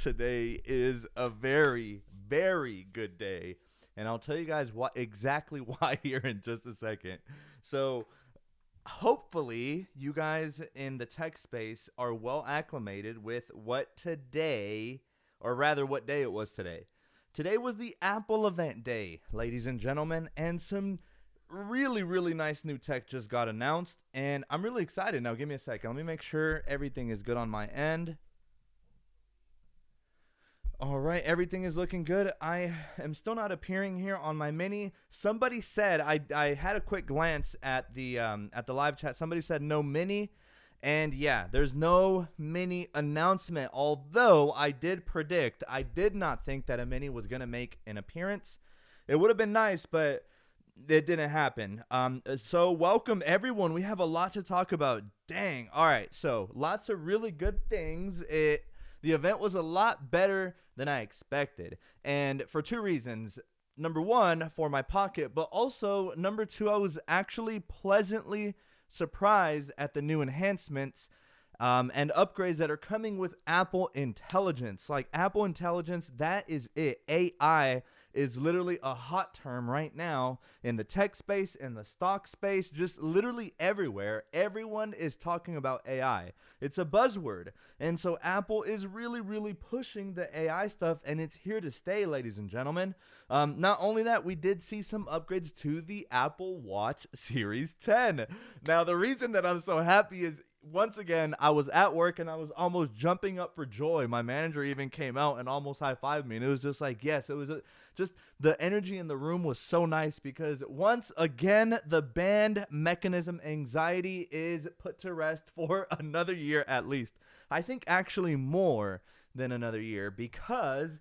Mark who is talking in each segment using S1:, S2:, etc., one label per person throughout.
S1: today is a very, very good day. And I'll tell you guys exactly why here in just a second. So, hopefully, you guys in the tech space are well acclimated with what today, or rather, what day it was today. Today was the Apple event day, ladies and gentlemen, and some really, really nice new tech just got announced, and I'm really excited. Now, give me a second. Let me make sure everything is good on my end. All right, everything is looking good. I am still not appearing here on my mini. Somebody said I had a quick glance at the live chat. Somebody said no mini, and yeah, there's no mini announcement. Although I did not think that a mini was gonna make an appearance. It would have been nice, but it didn't happen. So welcome everyone. We have a lot to talk about. Dang. All right, so lots of really good things. The event was a lot better than I expected, and for two reasons. Number one, for my pocket, but also number two, I was actually pleasantly surprised at the new enhancements and upgrades that are coming with Apple Intelligence. Like Apple Intelligence, that is it. AI is literally a hot term right now in the tech space, in the stock space, just literally everywhere. Everyone is talking about AI. It's a buzzword. And so Apple is really, really pushing the AI stuff, and it's here to stay, ladies and gentlemen. Not only that, we did see some upgrades to the Apple Watch Series 10. Now, the reason that I'm so happy is, once again, I was at work and I was almost jumping up for joy. My manager even came out and almost high-fived me. And it was just like, yes, it was just the energy in the room was so nice because once again, the band mechanism anxiety is put to rest for another year at least. I think actually more than another year because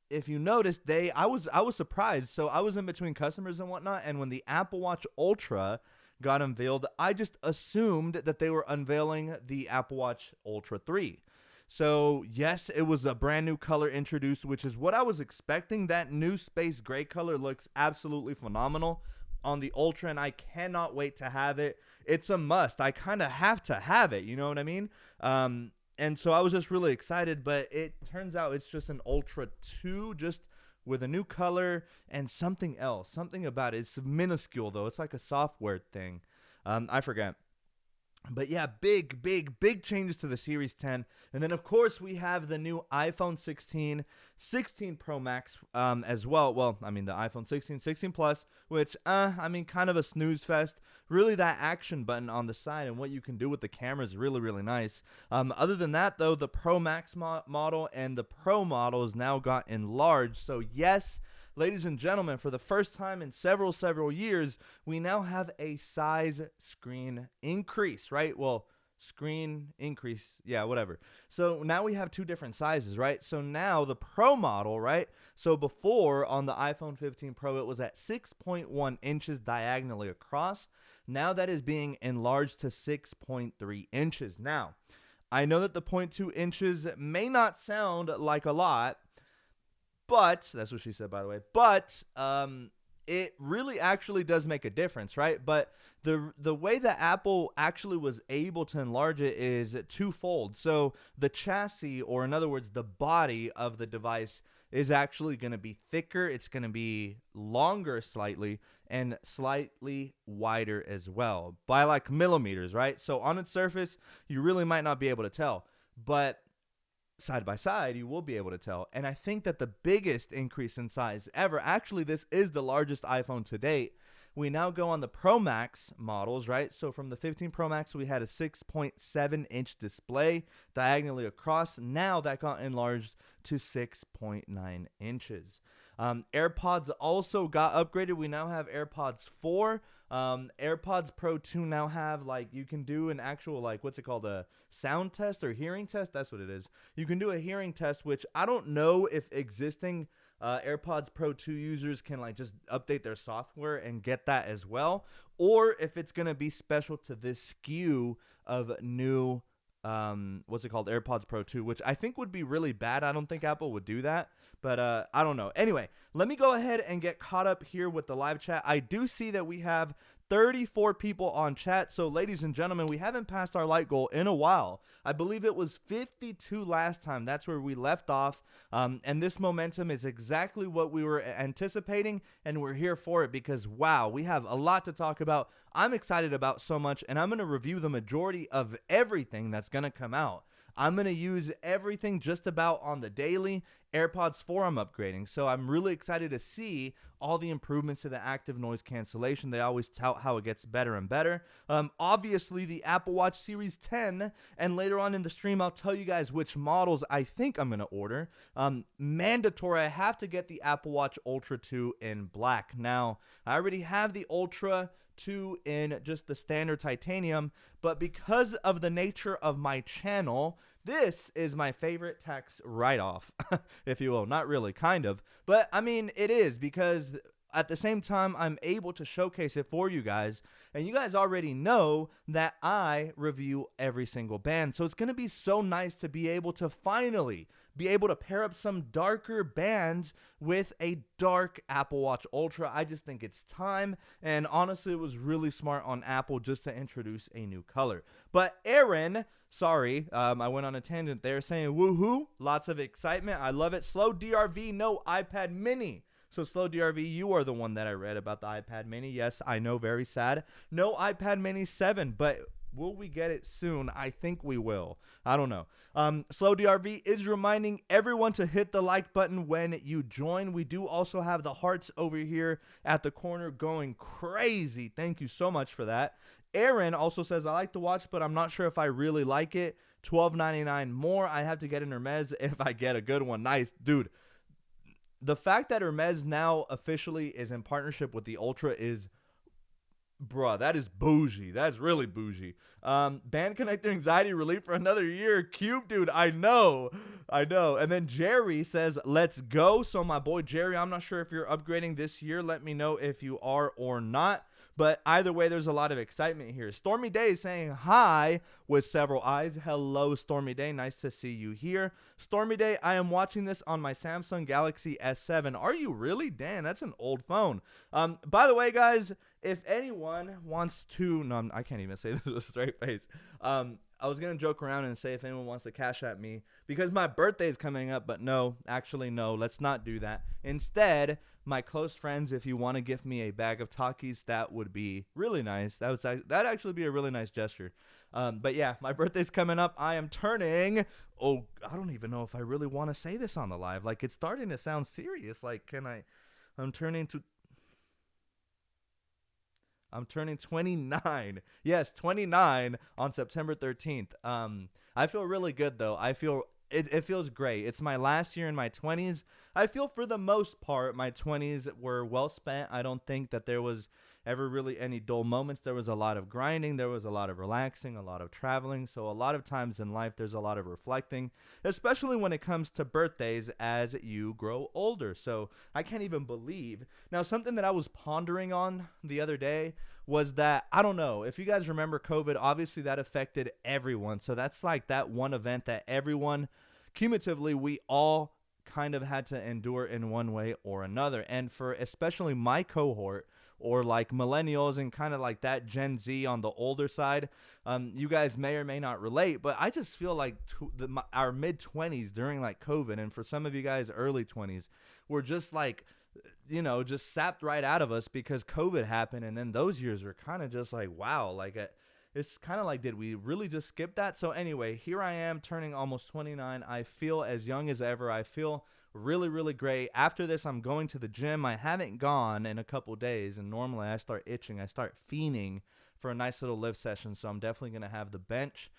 S1: if you noticed, I was surprised. So I was in between customers and whatnot, and when the Apple Watch Ultra got unveiled, I just assumed that they were unveiling the Apple Watch Ultra 3. So yes, it was a brand new color introduced, which is what I was expecting. That new space gray color looks absolutely phenomenal on the Ultra, and I cannot wait to have it. It's a must. I kind of have to have it, you know what I mean? And so I was just really excited, but it turns out it's just an Ultra 2, just with a new color and something else. Something about it. It's minuscule, though. It's like a software thing. I forget. But yeah, big changes to the Series 10. And then, of course, we have the new iPhone 16, 16 Pro Max as well. Well, I mean, the iPhone 16, 16 Plus, which, I mean, kind of a snooze fest. Really, that action button on the side and what you can do with the camera is really, really nice. Other than that, though, the Pro Max model and the Pro model is now got enlarged. So, yes, ladies and gentlemen, for the first time in several years, we now have a size screen increase, right? Well, screen increase, yeah, whatever. So now we have two different sizes, right? So now the Pro model, right? So before on the iPhone 15 Pro, it was at 6.1 inches diagonally across. Now that is being enlarged to 6.3 inches. Now, I know that the 0.2 inches may not sound like a lot, but that's what she said, by the way. But it really actually does make a difference, right? But the way that Apple actually was able to enlarge it is twofold. So the chassis, or in other words, the body of the device, is actually going to be thicker. It's going to be longer slightly and slightly wider as well by like millimeters, right? So on its surface, you really might not be able to tell, but side by side, you will be able to tell. And I think that the biggest increase in size ever, actually, this is the largest iPhone to date. We now go on the Pro Max models, right? So from the 15 Pro Max, we had a 6.7 inch display diagonally across. Now that got enlarged to 6.9 inches. AirPods also got upgraded. We now have AirPods 4. AirPods Pro 2 now have, like, you can do an actual, like, what's it called, a sound test or hearing test? That's what it is. You can do a hearing test, which I don't know if existing AirPods Pro 2 users can, like, just update their software and get that as well, or if it's going to be special to this SKU of new what's it called, AirPods Pro 2, which I think would be really bad. I don't think Apple would do that, but I don't know. Anyway, let me go ahead and get caught up here with the live chat. I do see that we have 34 people on chat. So, ladies and gentlemen, we haven't passed our like goal in a while. I believe it was 52 last time. That's where we left off. And this momentum is exactly what we were anticipating, and we're here for it because, wow, we have a lot to talk about. I'm excited about so much, and I'm going to review the majority of everything that's going to come out. I'm going to use everything just about on the daily. AirPods 4 I'm upgrading, so I'm really excited to see all the improvements to the active noise cancellation. They always tout how it gets better and better. Obviously, the Apple Watch Series 10, and later on in the stream, I'll tell you guys which models I think I'm going to order. Mandatory, I have to get the Apple Watch Ultra 2 in black. Now, I already have the Ultra 2 in just the standard titanium, but because of the nature of my channel, this is my favorite tax write-off, if you will. Not really, kind of, but I mean it is, because at the same time I'm able to showcase it for you guys, and you guys already know that I review every single band, so it's going to be so nice to be able to finally be able to pair up some darker bands with a dark Apple Watch Ultra. I just think it's time, and honestly, it was really smart on Apple just to introduce a new color. But Aaron, sorry, I went on a tangent there, saying woohoo, lots of excitement. I love it. Slow DRV, no iPad mini. So Slow DRV, you are the one that I read about the iPad mini. Yes, I know, very sad. No iPad mini 7, but will we get it soon? I think we will. I don't know. Slow DRV is reminding everyone to hit the like button when you join. We do also have the hearts over here at the corner going crazy. Thank you so much for that. Aaron also says, I like to watch, but I'm not sure if I really like it. $12.99 more. I have to get an Hermes if I get a good one. Nice. Dude, the fact that Hermes now officially is in partnership with the Ultra is, bruh, that is bougie. That's really bougie. Band connector anxiety relief for another year. Cube, dude, I know. And then Jerry says, let's go. So my boy Jerry, I'm not sure if you're upgrading this year. Let me know if you are or not. But either way, there's a lot of excitement here. Stormy Day is saying hi with several eyes. Hello, Stormy Day. Nice to see you here. Stormy Day, I am watching this on my Samsung Galaxy S7. Are you really? Dan, that's an old phone. By the way, guys, if anyone wants to, no, I can't even say this with a straight face. I was going to joke around and say if anyone wants to cash at me because my birthday is coming up, but no, actually, no, let's not do that. Instead, my close friends, if you want to gift me a bag of Takis, that would be really nice. That'd actually be a really nice gesture. But yeah, my birthday's coming up. I am turning, I don't even know if I really want to say this on the live. Like, it's starting to sound serious. Like, I'm turning 29. Yes, 29 on September 13th. I feel really good, though. It feels great. It's my last year in my 20s. I feel for the most part my 20s were well spent. I don't think that there was ever really any dull moments. There was a lot of grinding. There was a lot of relaxing, a lot of traveling. So a lot of times in life there's a lot of reflecting, especially when it comes to birthdays as you grow older. So I can't even believe. Now, something that I was pondering on the other day was that, I don't know, if you guys remember COVID, obviously that affected everyone. So that's like that one event that everyone, cumulatively, we all kind of had to endure in one way or another. And for especially my cohort, or like millennials and kind of like that Gen Z on the older side, you guys may or may not relate, but I just feel like our mid-20s during like COVID, and for some of you guys early 20s, were just like, you know, just sapped right out of us because COVID happened. And then those years were kind of just like, wow, like it's kind of like, did we really just skip that? So anyway, here I am turning almost 29. I feel as young as ever. I feel really, really great. After this, I'm going to the gym. I haven't gone in a couple days, and normally I start itching. I start fiending for a nice little lift session, so I'm definitely going to have the bench.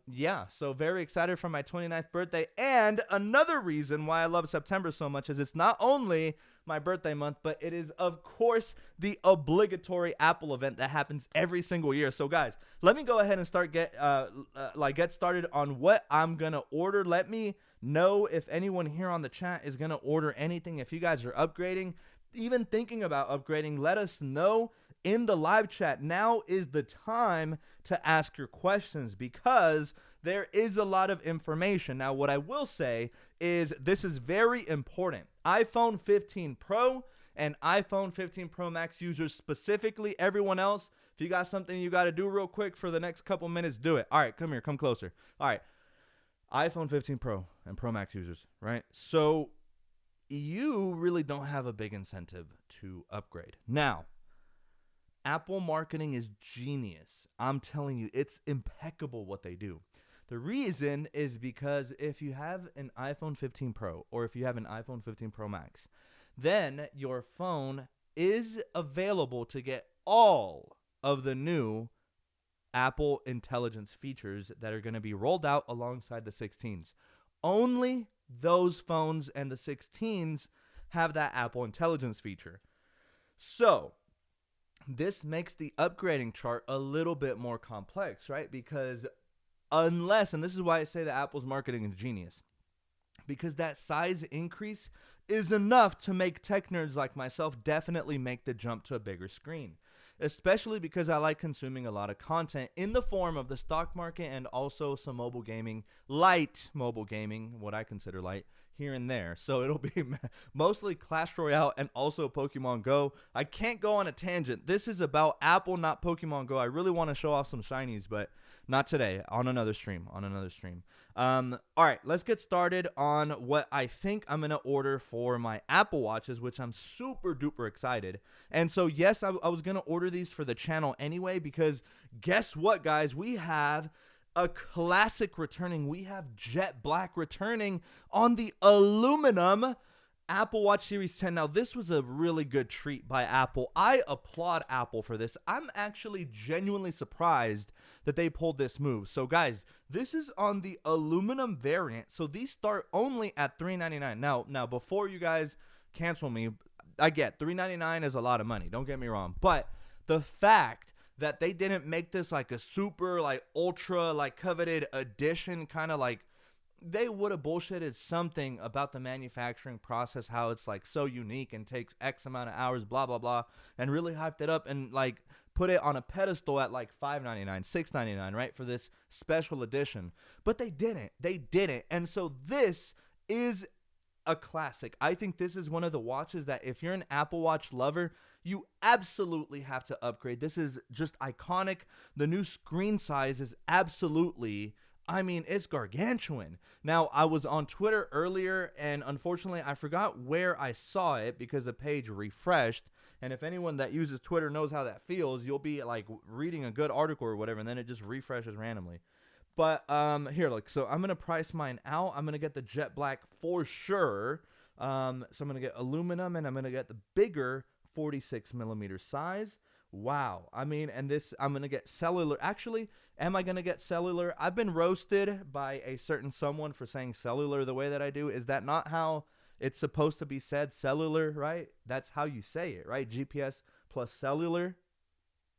S1: Yeah, so very excited for my 29th birthday. And another reason why I love September so much is it's not only my birthday month, but it is, of course, the obligatory Apple event that happens every single year. So guys, let me go ahead and get started on what I'm going to order. Let me know if anyone here on the chat is going to order anything. If you guys are upgrading, even thinking about upgrading, let us know in the live chat. Now is the time to ask your questions because there is a lot of information. Now, what I will say is this is very important. iPhone 15 Pro And iPhone 15 Pro Max users specifically, everyone else, if you got something you got to do real quick for the next couple minutes, do it. All right, come here, come closer. All right, iPhone 15 Pro and Pro Max users, right? So you really don't have a big incentive to upgrade. Now, Apple marketing is genius. I'm telling you, it's impeccable what they do. The reason is because if you have an iPhone 15 Pro or if you have an iPhone 15 Pro Max, then your phone is available to get all of the new Apple intelligence features that are going to be rolled out alongside the 16s. Only those phones and the 16s have that Apple intelligence feature. So this makes the upgrading chart a little bit more complex, right? Because unless, and this is why I say that Apple's marketing is genius, because that size increase is enough to make tech nerds like myself definitely make the jump to a bigger screen, especially because I like consuming a lot of content in the form of the stock market and also some mobile gaming, light mobile gaming, what I consider light, here and there. So it'll be mostly Clash Royale and also Pokemon Go. I can't go on a tangent. This is about Apple, not Pokemon Go. I really want to show off some shinies, but not today. On another stream. All right, let's get started on what I think I'm going to order for my Apple Watches, which I'm super duper excited. And so, yes, I was going to order these for the channel anyway, because guess what, guys? We have a classic returning. We have jet black returning on the aluminum Apple Watch Series 10. Now, this was a really good treat by Apple. I applaud Apple for this. I'm actually genuinely surprised that they pulled this move. So, guys, this is on the aluminum variant. So, these start only at $399. Now, before you guys cancel me, I get $399 is a lot of money. Don't get me wrong. But the fact that they didn't make this like a super, like, ultra, like, coveted edition, kind of like, they would have bullshitted something about the manufacturing process, how it's like so unique and takes X amount of hours, blah, blah, blah, and really hyped it up and like put it on a pedestal at like $599, $699, right, for this special edition. But they didn't. And so this is a classic. I think this is one of the watches that if you're an Apple Watch lover, you absolutely have to upgrade. This is just iconic. The new screen size is absolutely, I mean, it's gargantuan. Now, I was on Twitter earlier, and unfortunately, I forgot where I saw it because the page refreshed. And if anyone that uses Twitter knows how that feels, you'll be like reading a good article or whatever, and then it just refreshes randomly. But here, look, so I'm going to price mine out. I'm going to get the jet black for sure. So I'm going to get aluminum, and I'm going to get the bigger 46 millimeter size. Wow. I mean, and this, I'm going to get cellular. Actually, am I going to get cellular? I've been roasted by a certain someone for saying cellular the way that I do. Is that not how it's supposed to be said? Cellular, right? That's how you say it, right? GPS plus cellular.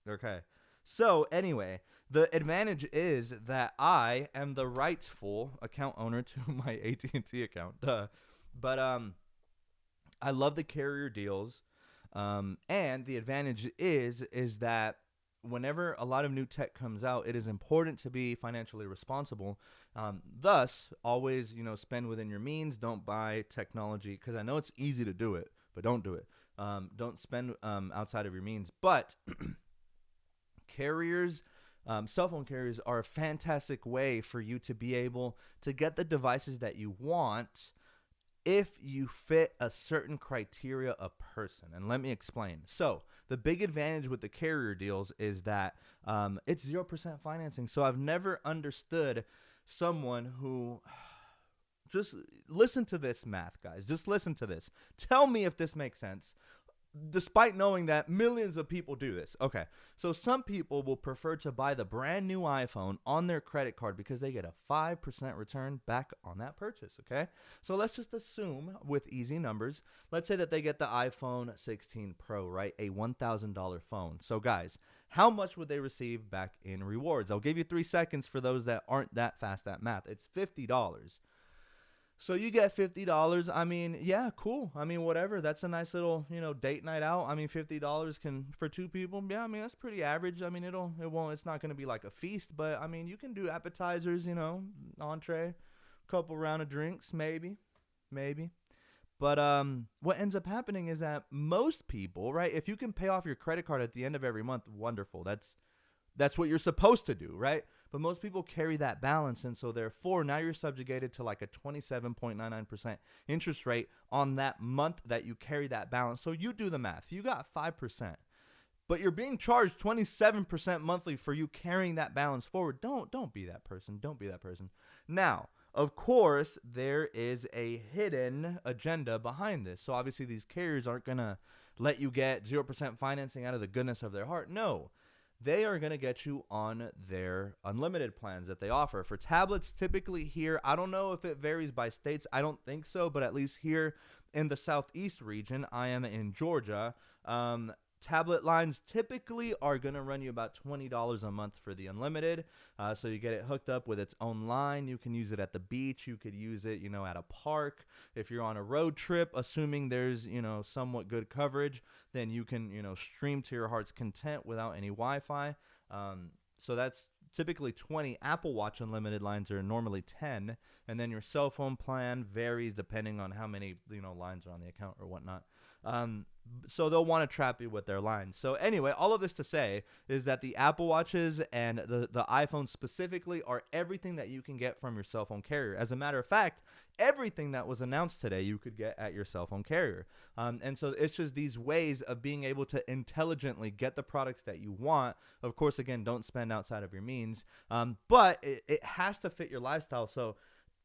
S1: Okay. So anyway, the advantage is that I am the rightful account owner to my AT&T account. But I love the carrier deals. And the advantage is that whenever a lot of new tech comes out, it is important to be financially responsible. Thus, always, spend within your means. Don't buy technology, because I know it's easy to do it, but don't do it. Don't spend outside of your means. But carriers, cell phone carriers are a fantastic way for you to be able to get the devices that you want if you fit a certain criteria of person. And let me explain. So the big advantage with the carrier deals is that it's 0% financing. So I've never understood someone who, just listen to this math, guys. Just listen to this. Tell me if this makes sense, despite knowing that millions of people do this. Okay, so some people will prefer to buy the brand new iPhone on their credit card because they get a 5% return back on that purchase, okay? So let's just assume, with easy numbers, let's say that they get the iPhone 16 Pro, right? A $1,000 phone. So guys, how much would they receive back in rewards? I'll give you 3 seconds for those that aren't that fast at math. It's $50. So you get $50. I mean, yeah, cool. I mean, whatever. That's a nice little, date night out. I mean, $50 can, for 2 people. Yeah, I mean, that's pretty average. I mean, it's not going to be like a feast, but I mean, you can do appetizers, entree, couple round of drinks, maybe. But what ends up happening is that most people, right, if you can pay off your credit card at the end of every month, wonderful. That's what you're supposed to do, right? But most people carry that balance, and so therefore now you're subjugated to like a 27.99% interest rate on that month that you carry that balance. So you do the math. You got 5%. But you're being charged 27% monthly for you carrying that balance forward. Don't be that person. Don't be that person. Now, of course, there is a hidden agenda behind this. So obviously these carriers aren't going to let you get 0% financing out of the goodness of their heart. No, they are going to get you on their unlimited plans that they offer. For tablets, typically here, I don't know if it varies by states. I don't think so, but at least here in the Southeast region, I am in Georgia, tablet lines typically are going to run you about $20 a month for the unlimited. So you get it hooked up with its own line. You can use it at the beach. You could use it, at a park. If you're on a road trip, assuming there's, somewhat good coverage, then you can, stream to your heart's content without any Wi-Fi. So that's typically 20. Apple Watch unlimited lines are normally 10. And then your cell phone plan varies depending on how many, lines are on the account or whatnot. So they'll want to trap you with their lines. So anyway, all of this to say is that the Apple Watches and the iPhone specifically are everything that you can get from your cell phone carrier. As a matter of fact, everything that was announced today you could get at your cell phone carrier. And so it's just these ways of being able to intelligently get the products that you want. Of course, again, don't spend outside of your means, but it has to fit your lifestyle. So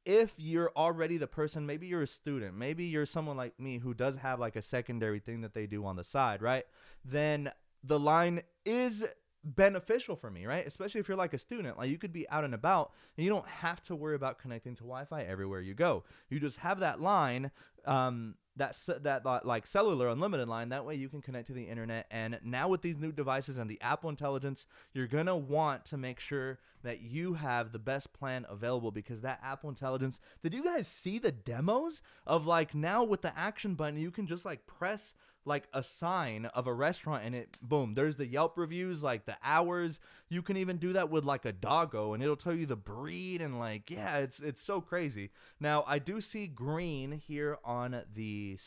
S1: if you're already the person, maybe you're a student, maybe you're someone like me who does have like a secondary thing that they do on the side, right? Then the line is beneficial for me, right? Especially if you're like a student, like you could be out and about and you don't have to worry about connecting to Wi-Fi everywhere you go. You just have that line, that like cellular unlimited line. That way you can connect to the internet. And now with these new devices and the Apple Intelligence, you're going to want to make sure that you have the best plan available, because that Apple Intelligence, did you guys see the demos of like now with the action button, you can just like press like a sign of a restaurant and it, boom, there's the Yelp reviews, like the hours. You can even do that with like a doggo and it'll tell you the breed and like, yeah, it's so crazy. Now I do see green here on the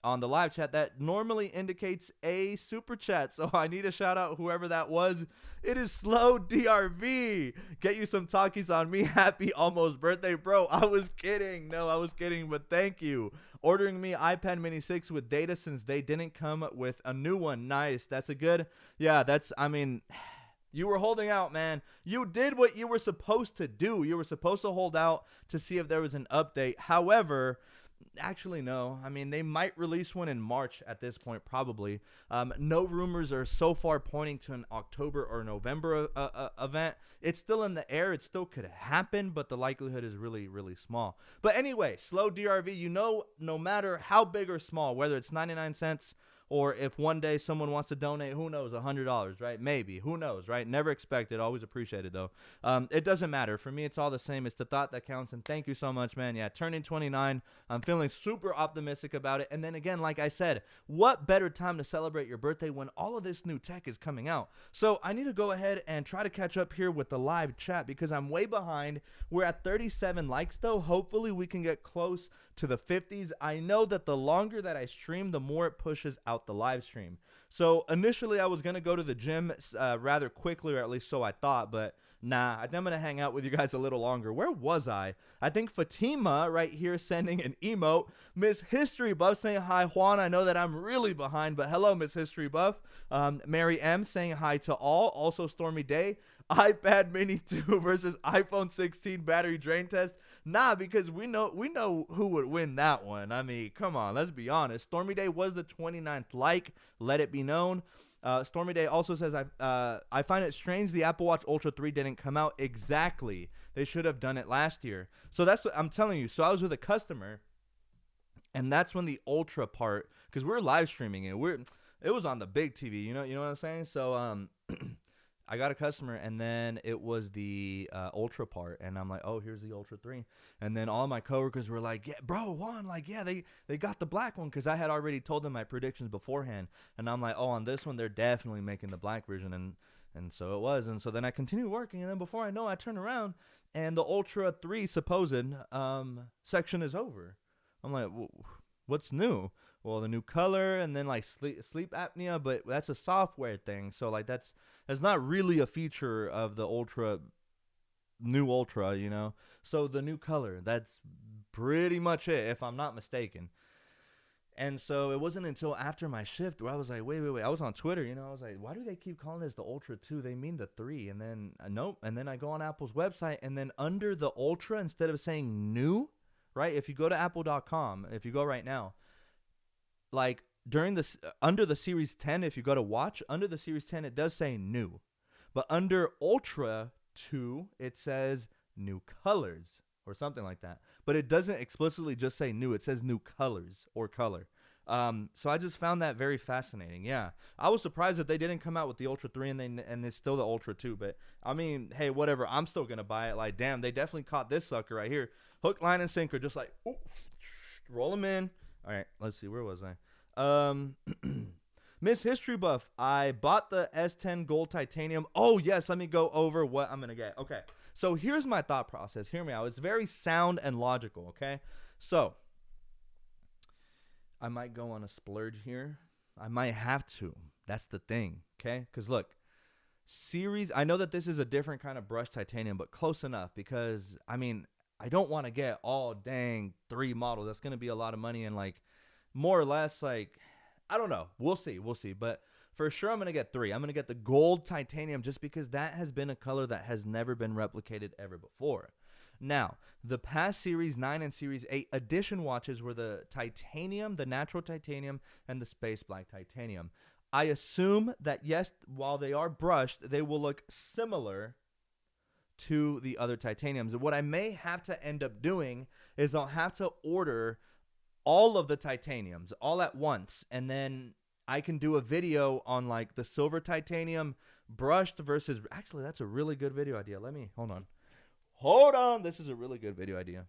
S1: on the live chat that normally indicates a super chat. So I need to shout out whoever that was. It is Slow DRV. Get you some talkies on me. Happy almost birthday, bro. I was kidding. No, I was kidding, but thank you. Ordering me iPad mini 6 with data since they didn't come with a new one. Nice. That's a good, yeah, you were holding out, man. You did what you were supposed to do. You were supposed to hold out to see if there was an update. However, actually, no. I mean, they might release one in March at this point, probably. No rumors are so far pointing to an October or November event. It's still in the air. It still could happen, but the likelihood is really, really small. But anyway, Slow DRV, no matter how big or small, whether it's 99 cents or if one day someone wants to donate, who knows, $100, right? Maybe. Who knows, right? Never expected. Always appreciated, though. It doesn't matter. For me, it's all the same. It's the thought that counts, and thank you so much, man. Yeah, turning 29. I'm feeling super optimistic about it. And then again, like I said, what better time to celebrate your birthday when all of this new tech is coming out? So I need to go ahead and try to catch up here with the live chat because I'm way behind. We're at 37 likes, though. Hopefully, we can get close to the 50s. I know that the longer that I stream, the more it pushes out the live stream. So initially I was going to go to the gym rather quickly, or at least so I thought, but nah, I think I'm going to hang out with you guys a little longer. Where was I? I think Fatima right here sending an emote. Miss History Buff saying hi, Juan. I know that I'm really behind, but hello, Miss History Buff. Mary M saying hi to all. Also Stormy Day. iPad mini 2 versus iPhone 16 battery drain test. Nah, because we know who would win that one. I mean, come on, let's be honest. Stormy Day was the 29th like. Let it be known. Stormy Day also says, I find it strange the Apple Watch Ultra 3 didn't come out. Exactly. They should have done it last year. So that's what I'm telling you. So I was with a customer, and that's when the Ultra part, because we're live streaming it. It was on the big TV. You know what I'm saying? So I got a customer, and then it was the Ultra part, and I'm like, oh, here's the Ultra 3. And then all my coworkers were like, yeah, bro, Juan, like, yeah, they got the black one, because I had already told them my predictions beforehand. And I'm like, oh, on this one, they're definitely making the black version, and so it was. And so then I continued working, and then before I know, I turn around, and the Ultra 3 supposed section is over. I'm like, what's new? Well, the new color and then like sleep apnea, but that's a software thing. So like that's not really a feature of the new Ultra, you know. So the new color, that's pretty much it, if I'm not mistaken. And so it wasn't until after my shift where I was like, wait. I was on Twitter, you know. I was like, why do they keep calling this the Ultra 2? They mean the 3. And then, nope. And then I go on Apple's website, and then under the Ultra, instead of saying new, right? If you go to apple.com, if you go right now, like during this, under the Series 10, if you go to watch, under the Series 10, it does say new. But under Ultra 2, it says new colors or something like that. But it doesn't explicitly just say new. It says new colors or color. So I just found that very fascinating. Yeah, I was surprised that they didn't come out with the Ultra 3 and it's still the Ultra 2. But I mean, hey, whatever. I'm still gonna buy it. Like, damn, they definitely caught this sucker right here. Hook, line, and sinker. Just like, ooh, roll them in. All right, let's see. Where was I? Miss History Buff. I bought the S10 Gold Titanium. Oh yes, let me go over what I'm gonna get. Okay. So here's my thought process. Hear me out. It's very sound and logical, okay? So I might go on a splurge here. I might have to. That's the thing, okay? Because look, I know that this is a different kind of brushed titanium, but close enough because, I mean, I don't want to get all dang 3 models. That's going to be a lot of money and like more or less like, I don't know. We'll see. But for sure, I'm going to get 3. I'm going to get the gold titanium just because that has been a color that has never been replicated ever before. Now, the past Series 9 and Series 8 edition watches were the titanium, the natural titanium, and the space black titanium. I assume that, yes, while they are brushed, they will look similar to the other titaniums. And what I may have to end up doing is I'll have to order all of the titaniums all at once, and then I can do a video on like the silver titanium brushed versus, actually that's a really good video idea. Hold on, this is a really good video idea.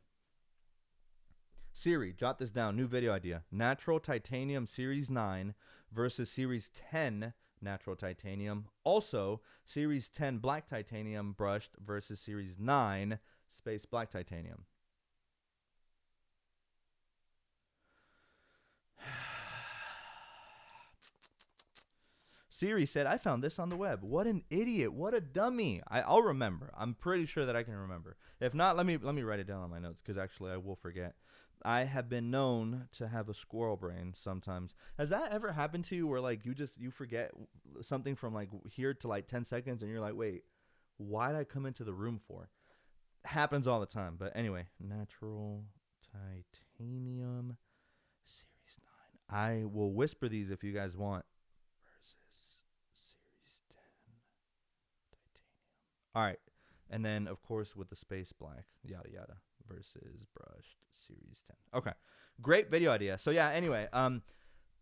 S1: Siri, jot this down, new video idea. Natural titanium Series 9 versus Series 10 natural titanium. Also, Series 10 black titanium brushed versus Series 9 space black titanium. Siri said, I found this on the web. What an idiot. What a dummy. I'll remember. I'm pretty sure that I can remember. If not, let me write it down on my notes because actually I will forget. I have been known to have a squirrel brain sometimes. Has that ever happened to you where like you forget something from like here to like 10 seconds and you're like, wait, why did I come into the room for? Happens all the time. But anyway, natural titanium Series 9. I will whisper these if you guys want. All right. And then, of course, with the space black, yada, yada, versus brushed Series 10. Okay. Great video idea. So, yeah, anyway,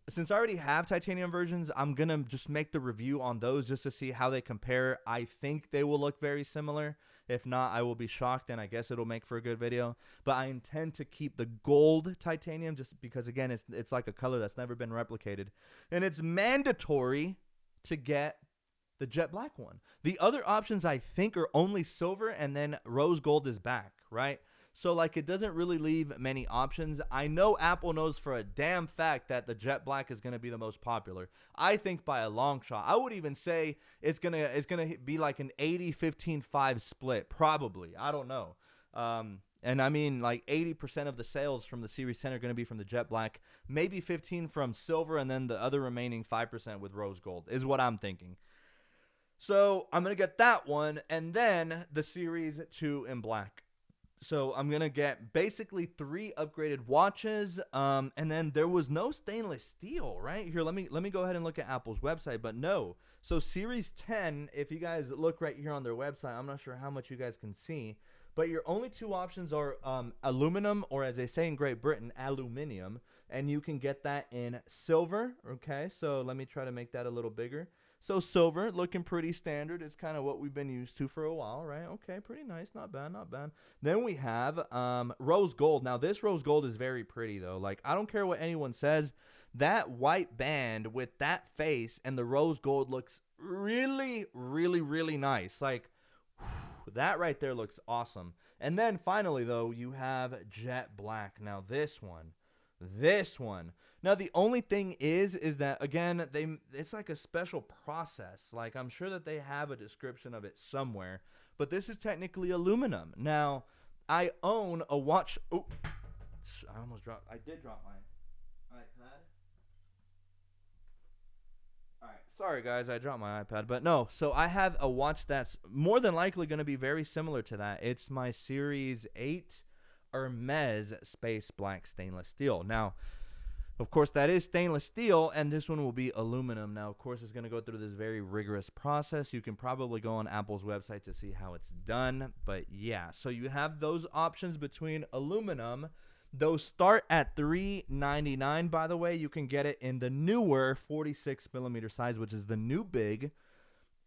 S1: since I already have titanium versions, I'm going to just make the review on those just to see how they compare. I think they will look very similar. If not, I will be shocked, and I guess it'll make for a good video. But I intend to keep the gold titanium just because, again, it's like a color that's never been replicated. And it's mandatory to get the jet black one. The other options I think are only silver and then rose gold is back, right? So like it doesn't really leave many options. I know Apple knows for a damn fact that the jet black is going to be the most popular. I think by a long shot. I would even say it's going to be like an 80-15-5 split probably. I don't know. And I mean like 80% of the sales from the Series 10 are going to be from the jet black, maybe 15 from silver and then the other remaining 5% with rose gold is what I'm thinking. So I'm going to get that one and then the Series 2 in black. So I'm going to get basically 3 upgraded watches. And then there was no stainless steel, right? Here, let me go ahead and look at Apple's website, but no. So Series 10, if you guys look right here on their website, I'm not sure how much you guys can see, but your only 2 options are aluminum, or as they say in Great Britain, aluminium. And you can get that in silver, okay? So let me try to make that a little bigger. So silver, looking pretty standard. It's kind of what we've been used to for a while, right? Okay, pretty nice. Not bad, not bad. Then we have rose gold. Now, this rose gold is very pretty, though. Like, I don't care what anyone says. That white band with that face and the rose gold looks really, really, really nice. Like, that right there looks awesome. And then finally, though, you have jet black. Now, this one. this one. Now the only thing is that again it's like a special process. Like I'm sure that they have a description of it somewhere, but this is technically aluminum. Now I own a watch. Oh, I did drop my iPad. All right, sorry guys, I dropped my iPad, but no. So I have a watch that's more than likely going to be very similar to that. It's my Series 8 Hermes Space Black Stainless Steel. Now, of course, that is stainless steel, and this one will be aluminum. Now, of course, it's going to go through this very rigorous process. You can probably go on Apple's website to see how it's done. But, yeah, so you have those options between aluminum. Those start at $399, by the way. You can get it in the newer 46-millimeter size, which is the new big,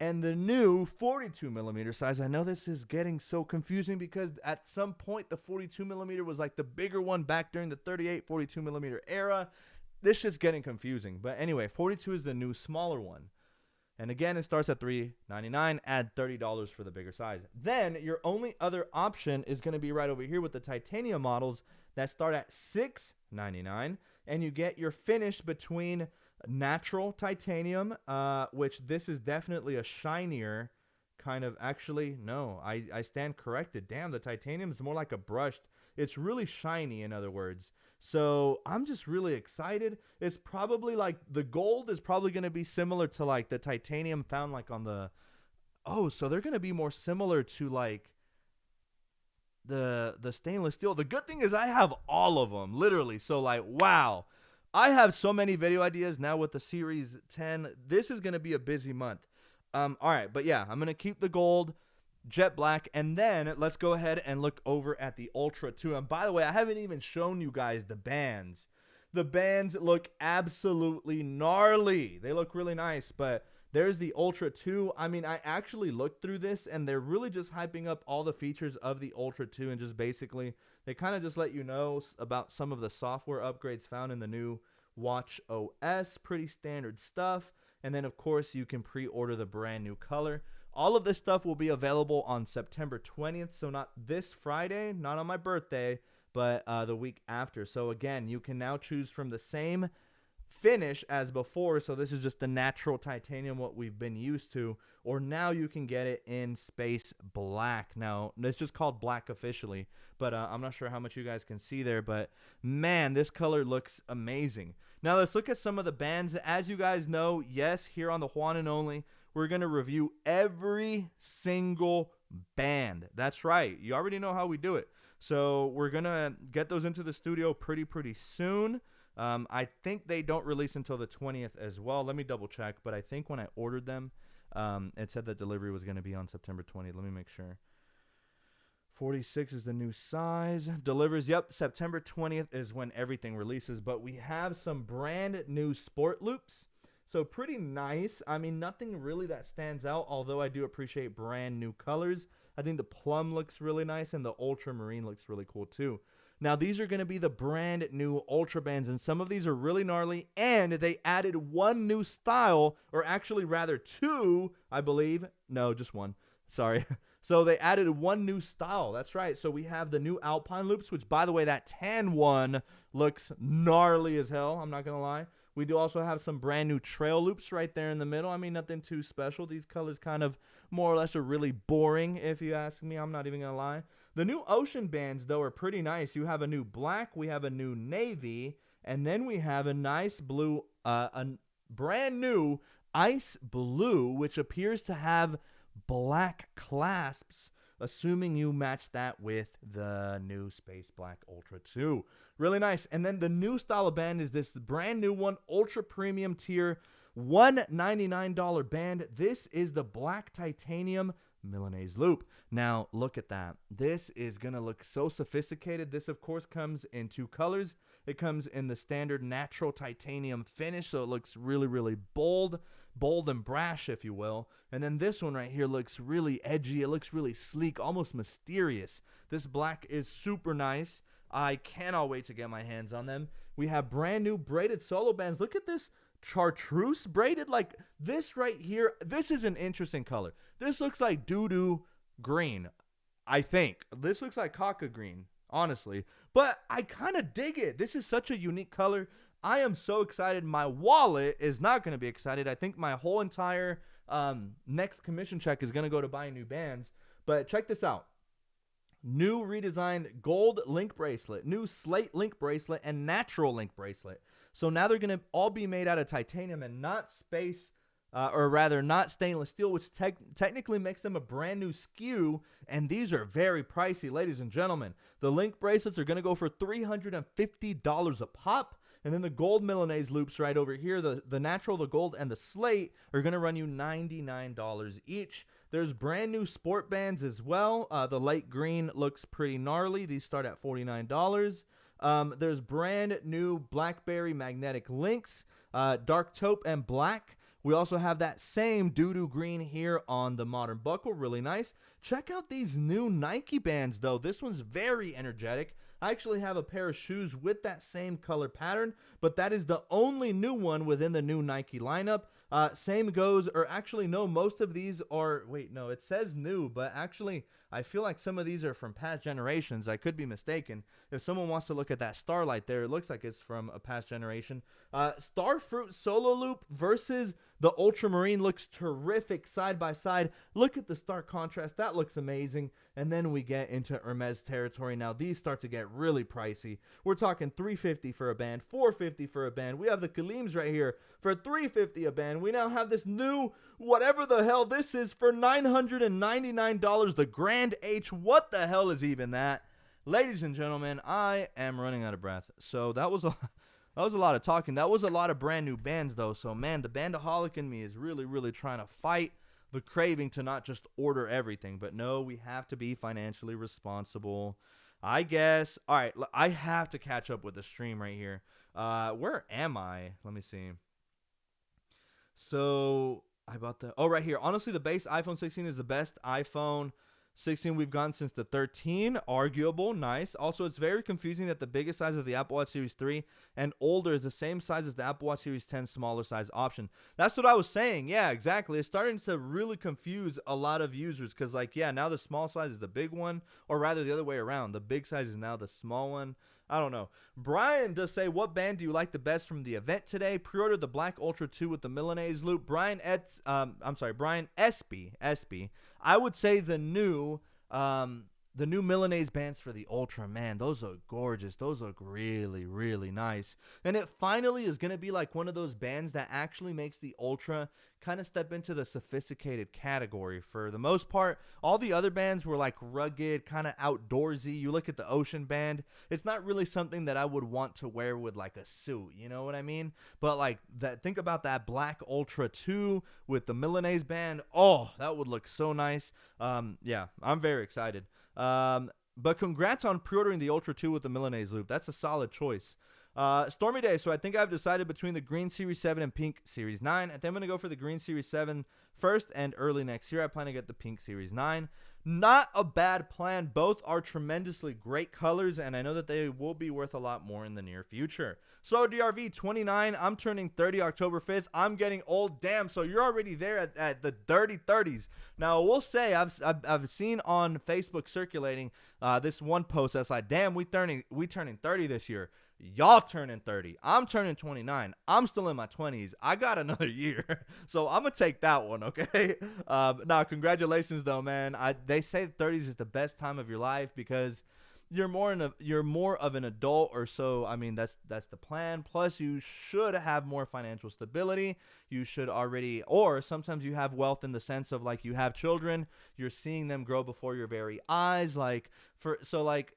S1: and the new 42-millimeter size. I know this is getting so confusing because at some point the 42-millimeter was like the bigger one back during the 38, 42-millimeter era. This shit's getting confusing. But anyway, 42 is the new smaller one. And again, it starts at $399. Add $30 for the bigger size. Then your only other option is going to be right over here with the titanium models that start at $699. And you get your finish between natural titanium, which this is definitely a shinier kind of. Actually, no, I stand corrected. Damn, the titanium is more like a brushed. It's really shiny, in other words. So I'm just really excited. It's probably like the gold is probably going to be similar to like the titanium found like on the. Oh, so they're going to be more similar to like the stainless steel. The good thing is I have all of them, literally. So like, wow. I have so many video ideas now with the Series 10. This is going to be a busy month. All right, but yeah, I'm going to keep the gold, jet black, and then let's go ahead and look over at the Ultra 2. And by the way, I haven't even shown you guys the bands. The bands look absolutely gnarly. They look really nice, but there's the Ultra 2. I mean, I actually looked through this, and they're really just hyping up all the features of the Ultra 2 and just basically they kind of just let you know about some of the software upgrades found in the new Watch OS. Pretty standard stuff. And then, of course, you can pre-order the brand new color. All of this stuff will be available on September 20th. So not this Friday, not on my birthday, but the week after. So, again, you can now choose from the same finish as before. So this is just the natural titanium, what we've been used to, or now you can get it in space black. Now it's just called black officially, but I'm not sure how much you guys can see there, but man, this color looks amazing. Now let's look at some of the bands. As you guys know, yes, here on the Juan and Only, we're going to review every single band. That's right, you already know how we do it. So we're going to get those into the studio pretty soon. I think they don't release until the 20th as well. Let me double check, but I think when I ordered them, it said that delivery was going to be on September 20th. Let me make sure. 46 is the new size. Delivers, yep, September 20th is when everything releases, but we have some brand new sport loops. So pretty nice. I mean, nothing really that stands out, although I do appreciate brand new colors. I think the plum looks really nice, and the ultramarine looks really cool too. Now, these are going to be the brand new Ultra bands, and some of these are really gnarly, and they added one new style, or actually rather two, I believe. No, just one. Sorry. So they added one new style. That's right. So we have the new Alpine loops, which, by the way, that tan one looks gnarly as hell. I'm not going to lie. We do also have some brand new trail loops right there in the middle. I mean, nothing too special. These colors kind of more or less are really boring, if you ask me. I'm not even going to lie. The new ocean bands, though, are pretty nice. You have a new black, we have a new navy, and then we have a nice blue, a brand new ice blue, which appears to have black clasps, assuming you match that with the new Space Black Ultra 2. Really nice. And then the new style of band is this brand new one, ultra premium tier, $199 band. This is the black titanium Milanese loop. Now look at that. This is gonna look so sophisticated. This of course comes in two colors. It comes in the standard natural titanium finish, so it looks really bold and brash, if you will. And then this one right here looks really edgy. It looks really sleek, almost mysterious. This black is super nice. I cannot wait to get my hands on them. We have brand new braided solo bands. Look at this chartreuse braided, like this right here. This is an interesting color. This looks like doo-doo green, I think. This looks like caca green, honestly. But I kind of dig it. This is such a unique color. I am so excited. My wallet is not going to be excited. I think my whole entire next commission check is going to go to buying new bands. But check this out. New redesigned gold link bracelet, new slate link bracelet, and natural link bracelet. So now they're going to all be made out of titanium and not not stainless steel, which technically makes them a brand new SKU. And these are very pricey, ladies and gentlemen. The link bracelets are going to go for $350 a pop. And then the gold Milanese loops right over here, the natural, the gold, and the slate are going to run you $99 each. There's brand new sport bands as well. The light green looks pretty gnarly. These start at $49. There's brand new Blackberry magnetic links, dark taupe and black. We also have that same doo-doo green here on the modern buckle. Really nice. Check out these new Nike bands, though. This one's very energetic. I actually have a pair of shoes with that same color pattern, but that is the only new one within the new Nike lineup. Same goes, or actually, no, most of these are, wait, no, it says new, but actually, I feel like some of these are from past generations. I could be mistaken. If someone wants to look at that Starlight there, it looks like it's from a past generation. Starfruit Solo Loop versus the Ultramarine looks terrific side by side. Look at the stark contrast. That looks amazing. And then we get into Hermes territory. Now, these start to get really pricey. We're talking $350 for a band, $450 for a band. We have the Kalims right here for $350 a band. We now have this new, whatever the hell this is, for $999. The Grand H. What the hell is even that? Ladies and gentlemen, I am running out of breath. So that was a lot of talking. That was a lot of brand new bands, though. So, man, the bandaholic in me is really, really trying to fight the craving to not just order everything. But no, we have to be financially responsible, I guess. All right, I have to catch up with the stream right here. Where am I? Let me see. So I bought right here. Honestly, the base iPhone 16 is the best iPhone 16 we've gotten since the 13. Arguable. Nice. Also, it's very confusing that the biggest size of the Apple Watch Series 3 and older is the same size as the Apple Watch Series 10 smaller size option. That's what I was saying. Yeah, exactly. It's starting to really confuse a lot of users because, like, yeah, now the small size is the big one, or rather the other way around. The big size is now the small one. I don't know. Brian does say, what band do you like the best from the event today? Pre-ordered the Black Ultra 2 with the Milanese loop. Brian Espy. I would say the new Milanese bands for the Ultra, man, those look gorgeous. Those look really, really nice. And it finally is going to be like one of those bands that actually makes the Ultra kind of step into the sophisticated category. For the most part, all the other bands were like rugged, kind of outdoorsy. You look at the Ocean band, it's not really something that I would want to wear with like a suit, you know what I mean? But like that, think about that Black Ultra 2 with the Milanese band. Oh, that would look so nice. Yeah, I'm very excited. But congrats on pre-ordering the Ultra 2 with the Milanese loop. That's a solid choice. Stormy Day. So I think I've decided between the green Series 7 and pink Series 9. I think I'm going to go for the green Series 7 first, and early next year I plan to get the pink Series 9. Not a bad plan. Both are tremendously great colors, and I know that they will be worth a lot more in the near future. So DRV 29, I'm turning 30 October 5th. I'm getting old. Damn, so you're already there at the dirty 30s. Now, we'll say I've seen on Facebook circulating this one post that's like, damn, we turning 30 this year. Y'all turning 30. I'm turning 29. I'm still in my 20s. I got another year. So I'm going to take that one, okay? Now, congratulations, though, man. They say 30s is the best time of your life because you're more of an adult, or so. I mean, that's the plan. Plus, you should have more financial stability. You should already, or sometimes you have wealth in the sense of like you have children. You're seeing them grow before your very eyes. Like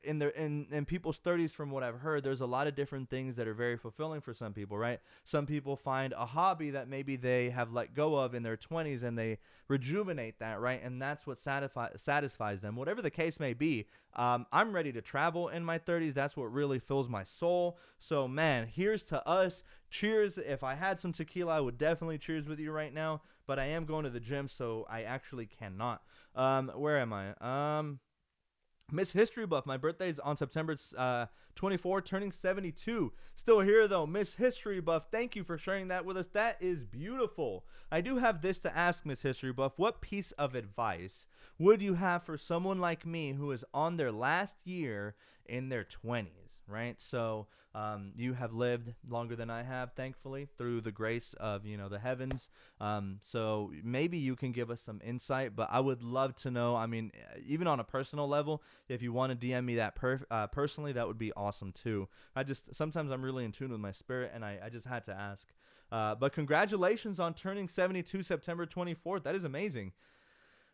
S1: in people's 30s, from what I've heard, there's a lot of different things that are very fulfilling for some people, right? Some people find a hobby that maybe they have let go of in their 20s and they rejuvenate that, right? And that's what satisfies them. Whatever the case may be, I'm ready to travel in my 30s. That's what really fills my soul. So, man, here's to us. Cheers. If I had some tequila, I would definitely cheers with you right now. But I am going to the gym, so I actually cannot. Where am I? Miss History Buff, my birthday is on September 24, turning 72. Still here, though. Miss History Buff, thank you for sharing that with us. That is beautiful. I do have this to ask, Miss History Buff. What piece of advice would you have for someone like me who is on their last year in their 20s, right? So you have lived longer than I have, thankfully, through the grace of, the heavens. So maybe you can give us some insight, but I would love to know. I mean, even on a personal level, if you want to DM me that personally, that would be awesome too. Sometimes I'm really in tune with my spirit, and I just had to ask. But congratulations on turning 72 September 24th. That is amazing.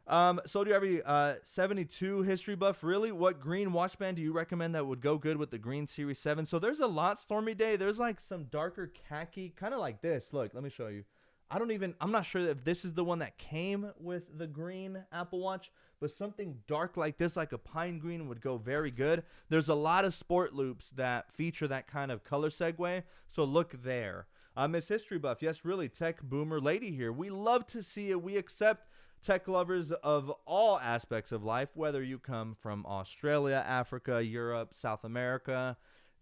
S1: So do you have a 72 history buff? Really? What green watch band do you recommend that would go good with the green Series 7? So there's a lot, Stormy Day. There's like some darker khaki, kind of like this. Look, let me show you. I'm not sure if this is the one that came with the green Apple Watch, but something dark like this, like a pine green, would go very good. There's a lot of sport loops that feature that kind of color segue. So look there. Miss History Buff. Yes, really, tech boomer lady here. We love to see it. We accept tech lovers of all aspects of life, whether you come from Australia, Africa, Europe, South America,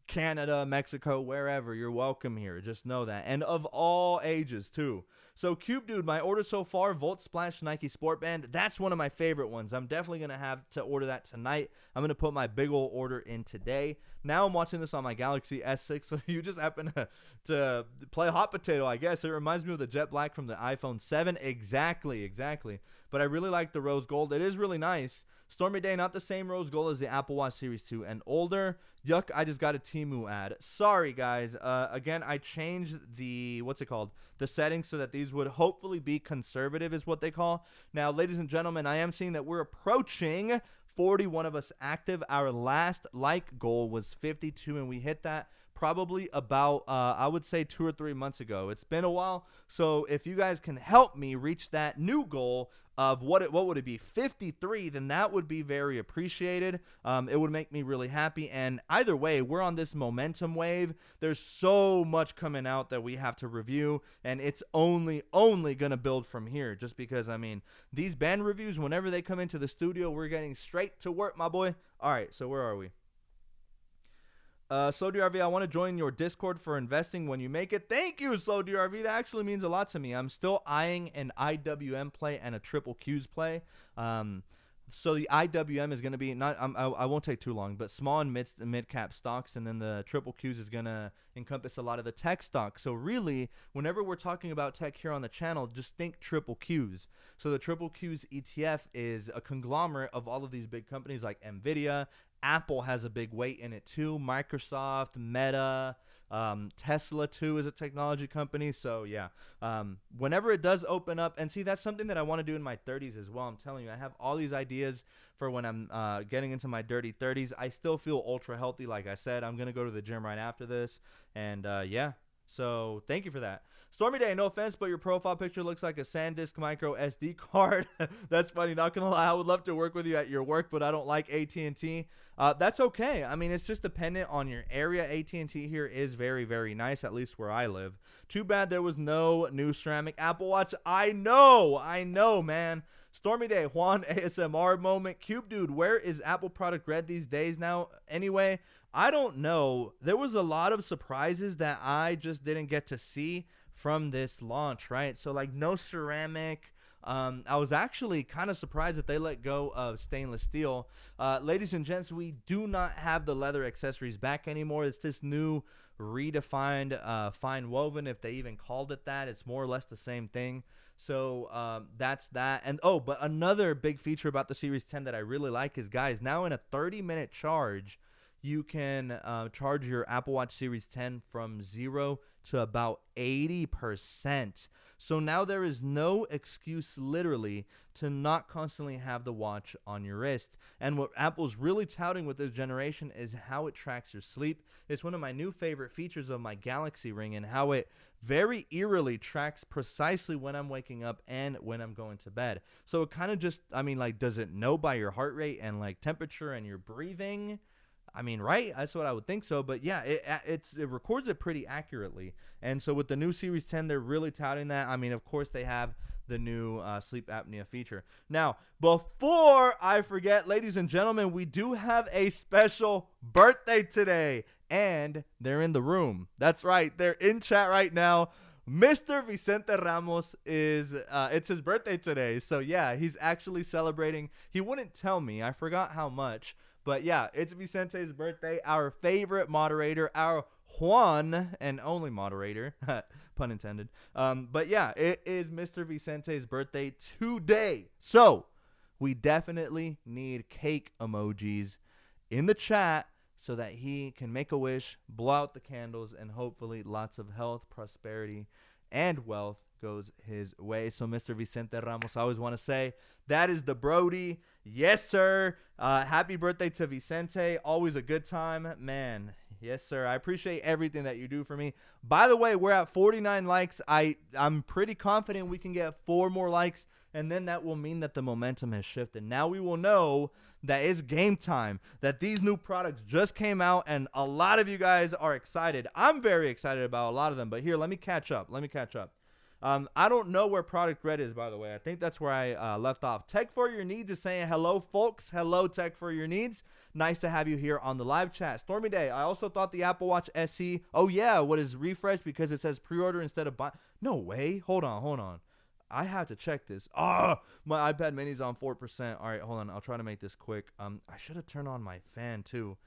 S1: Canada, Mexico, wherever, you're welcome here. Just know that. And of all ages, too. So, Cube Dude, my order so far, Volt Splash Nike Sport Band. That's one of my favorite ones. I'm definitely going to have to order that tonight. I'm going to put my big old order in today. Now I'm watching this on my Galaxy S6, so you just happen to play hot potato, I guess. It reminds me of the jet black from the iPhone 7. Exactly. But I really like the rose gold. It is really nice. Stormy Day, not the same rose gold as the Apple Watch Series 2 and older. Yuck, I just got a Temu ad. Sorry, guys. Again, I changed the, the settings so that these would hopefully be conservative is what they call. Now, ladies and gentlemen, I am seeing that we're approaching 41 of us active. Our last like goal was 52, and we hit that probably about, I would say 2 or 3 months ago. It's been a while. So if you guys can help me reach that new goal of what would it be, 53, then that would be very appreciated. It would make me really happy. And either way, we're on this momentum wave. There's so much coming out that we have to review, and it's only going to build from here, just because, I mean, these band reviews, whenever they come into the studio, we're getting straight to work, my boy. All right, so where are we? Slow DRV, I want to join your Discord for investing when you make it. Thank you, Slow DRV. That actually means a lot to me. I'm still eyeing an IWM play and a triple Qs play. So the IWM is going to be I won't take too long, but small and mid cap stocks, and then the triple Qs is going to encompass a lot of the tech stocks. So really, whenever we're talking about tech here on the channel, just think triple Qs. So the triple Qs ETF is a conglomerate of all of these big companies like Nvidia. Apple has a big weight in it too. Microsoft, Meta, Tesla too is a technology company. So yeah, whenever it does open up, and see, that's something that I want to do in my 30s as well. I'm telling you, I have all these ideas for when I'm getting into my dirty 30s. I still feel ultra healthy. Like I said, I'm going to go to the gym right after this. And yeah, so thank you for that. Stormy Day, no offense, but your profile picture looks like a SanDisk micro SD card. That's funny. Not going to lie. I would love to work with you at your work, but I don't like AT&T. That's okay. I mean, it's just dependent on your area. AT&T here is very, very nice, at least where I live. Too bad there was no new ceramic Apple Watch. I know, man. Stormy Day, Juan ASMR moment. Cube Dude, where is Apple product red these days now? Anyway, I don't know. There was a lot of surprises that I just didn't get to see from this launch, right? So like no ceramic. I was actually kind of surprised that they let go of stainless steel. Ladies and gents, we do not have the leather accessories back anymore. It's this new redefined fine woven, if they even called it that. It's more or less the same thing. So that's that. And but another big feature about the Series 10 that I really like is, guys, now in a 30-minute charge, you can charge your Apple Watch Series 10 from 0 to about 80%. So now there is no excuse, literally, to not constantly have the watch on your wrist. And what Apple's really touting with this generation is how it tracks your sleep. It's one of my new favorite features of my Galaxy Ring, and how it very eerily tracks precisely when I'm waking up and when I'm going to bed. So it kind of just, I mean, like, does it know by your heart rate and like temperature and your breathing? I mean, right? That's what I would think so. But yeah, it records it pretty accurately. And so with the new Series 10, they're really touting that. I mean, of course, they have the new sleep apnea feature. Now, before I forget, ladies and gentlemen, we do have a special birthday today. And they're in the room. That's right. They're in chat right now. Mr. Vicente Ramos is, it's his birthday today. So yeah, he's actually celebrating. He wouldn't tell me. I forgot how much. But yeah, it's Vicente's birthday. Our favorite moderator, our Juan and only moderator, pun intended. But yeah, it is Mr. Vicente's birthday today. So we definitely need cake emojis in the chat so that he can make a wish, blow out the candles, and hopefully lots of health, prosperity, and wealth goes his way. So Mr. Vicente Ramos, I always want to say that is the Brody. Yes, sir. Happy birthday to Vicente. Always a good time, man. Yes, sir. I appreciate everything that you do for me. By the way, we're at 49 likes. I'm pretty confident we can get 4 more likes, and then that will mean that the momentum has shifted. Now we will know that it's game time, that these new products just came out, and a lot of you guys are excited. I'm very excited about a lot of them, but here, let me catch up. I don't know where Product Red is, by the way. I think that's where I left off. Tech for Your Needs is saying hello, folks. Hello, Tech for Your Needs. Nice to have you here on the live chat. Stormy Day, I also thought the Apple Watch SE, oh yeah, what is refreshed because it says pre-order instead of buy. No way. Hold on. I have to check this. My iPad mini's on 4%. All right, hold on. I'll try to make this quick. I should have turned on my fan too.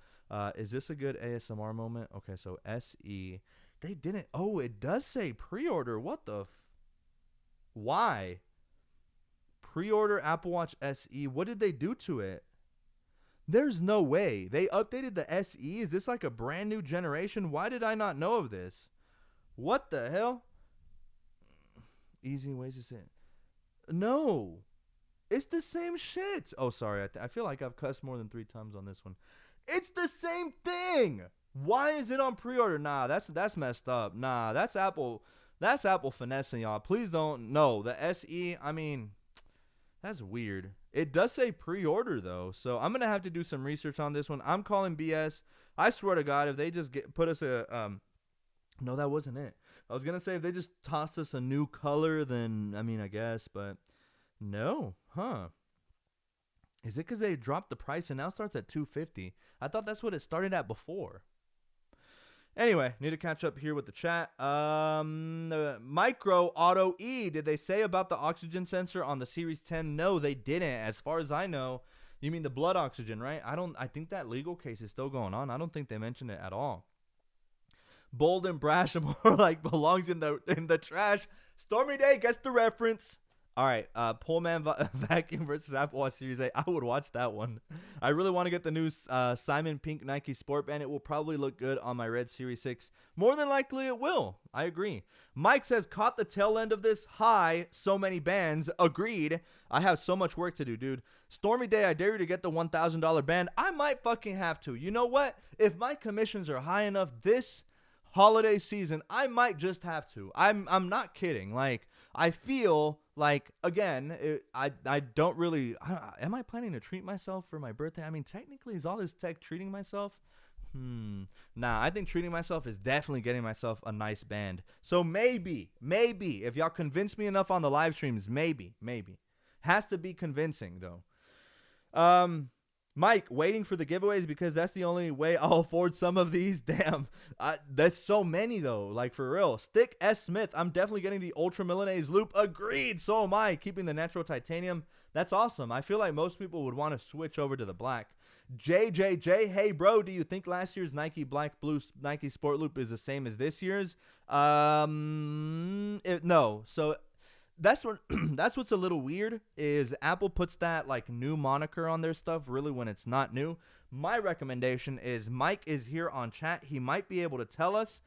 S1: Is this a good ASMR moment? Okay, so SE. They didn't. Oh, it does say pre-order. What the? Why? Pre-order Apple Watch SE. What did they do to it? There's no way. They updated the SE. Is this like a brand new generation? Why did I not know of this? What the hell? Easy ways to say it. No. It's the same shit. Oh, sorry. I feel like I've cussed more than 3 times on this one. It's the same thing. Why is it on pre-order? Nah, that's messed up. Nah, that's Apple finessing y'all. Please don't. No, the SE, I mean, that's weird. It does say pre-order though, so I'm gonna have to do some research on this one. I'm calling BS. I swear to God, if they just put us a no, that wasn't it. I was gonna say if they just tossed us a new color, then I mean I guess, but no, huh? Is it because they dropped the price and now starts at $250? I thought that's what it started at before. Anyway, need to catch up here with the chat. Micro Auto E, did they say about the oxygen sensor on the Series 10? No, they didn't. As far as I know, you mean the blood oxygen, right? I think that legal case is still going on. I don't think they mentioned it at all. Bold and brash, more like belongs in the trash. Stormy Day gets the reference. All right, Pullman Vacuum versus Apple Watch Series 8. I would watch that one. I really want to get the new Simon Pink Nike Sport Band. It will probably look good on my red Series 6. More than likely it will. I agree. Mike says, caught the tail end of this. Hi, so many bands. Agreed. I have so much work to do, dude. Stormy Day, I dare you to get the $1,000 band. I might fucking have to. You know what? If my commissions are high enough this holiday season, I might just have to. I'm not kidding. Like, I feel like, again, I don't really, am I planning to treat myself for my birthday? I mean, technically, is all this tech treating myself? Nah, I think treating myself is definitely getting myself a nice band. So maybe, if y'all convince me enough on the live streams, maybe. Has to be convincing, though. Mike, waiting for the giveaways because that's the only way I'll afford some of these. Damn, that's so many though. Like for real. Stick S. Smith, I'm definitely getting the Ultra Milanese loop. Agreed. So am I. Keeping the natural titanium. That's awesome. I feel like most people would want to switch over to the black. JJJ, hey bro, do you think last year's Nike Black Blue Nike Sport Loop is the same as this year's? No. So that's what's a little weird is Apple puts that like new moniker on their stuff really when it's not new. My recommendation is Mike is here on chat. He might be able to tell us.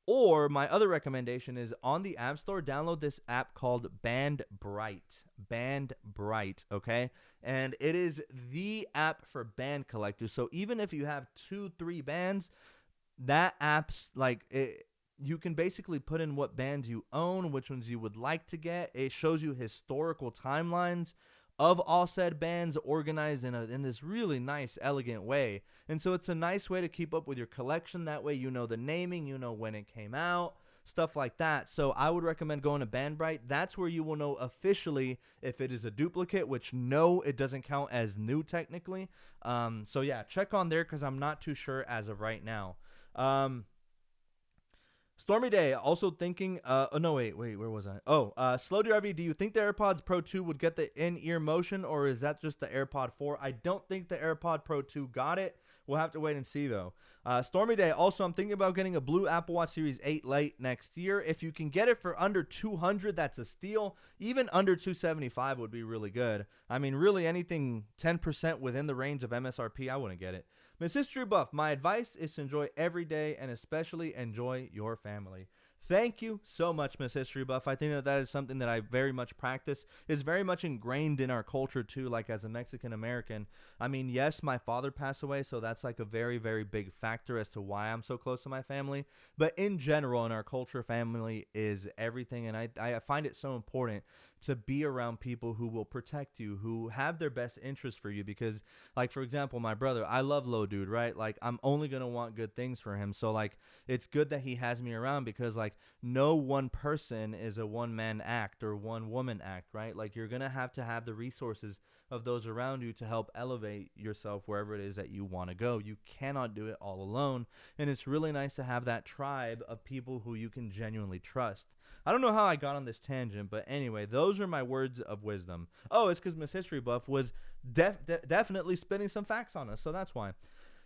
S1: Or my other recommendation is on the App Store, download this app called Band Bright. Band Bright, okay? And it is the app for band collectors. So even if you have 2-3 bands, that app's like you can basically put in what bands you own, which ones you would like to get. It shows you historical timelines of all said bands organized in this really nice, elegant way. And so it's a nice way to keep up with your collection. That way you know the naming, you know when it came out, stuff like that. So I would recommend going to Bandbright. That's where you will know officially if it is a duplicate, which no, it doesn't count as new technically. So yeah, check on there because I'm not too sure as of right now. Stormy Day, also thinking, oh, no, wait, where was I? Oh, Slow DRV, do you think the AirPods Pro 2 would get the in-ear motion, or is that just the AirPod 4? I don't think the AirPod Pro 2 got it. We'll have to wait and see, though. Stormy Day, also, I'm thinking about getting a blue Apple Watch Series 8 Lite next year. If you can get it for under $200, that's a steal. Even under $275 would be really good. I mean, really, anything 10% within the range of MSRP, I wouldn't get it. Miss History Buff, my advice is to enjoy every day and especially enjoy your family. Thank you so much, Miss History Buff. I think that is something that I very much practice. It's very much ingrained in our culture, too, like as a Mexican American. I mean, yes, my father passed away, so that's like a very, very big factor as to why I'm so close to my family. But in general, in our culture, family is everything, and I find it so important to be around people who will protect you, who have their best interest for you. Because, like, for example, my brother, I love Low Dude, right? Like, I'm only going to want good things for him. So, like, it's good that he has me around because, like, no one person is a one-man act or one-woman act, right? Like, you're going to have the resources of those around you to help elevate yourself wherever it is that you want to go. You cannot do it all alone. And it's really nice to have that tribe of people who you can genuinely trust. I don't know how I got on this tangent, but anyway, those are my words of wisdom. Oh, it's because Miss History Buff was definitely spinning some facts on us, so that's why.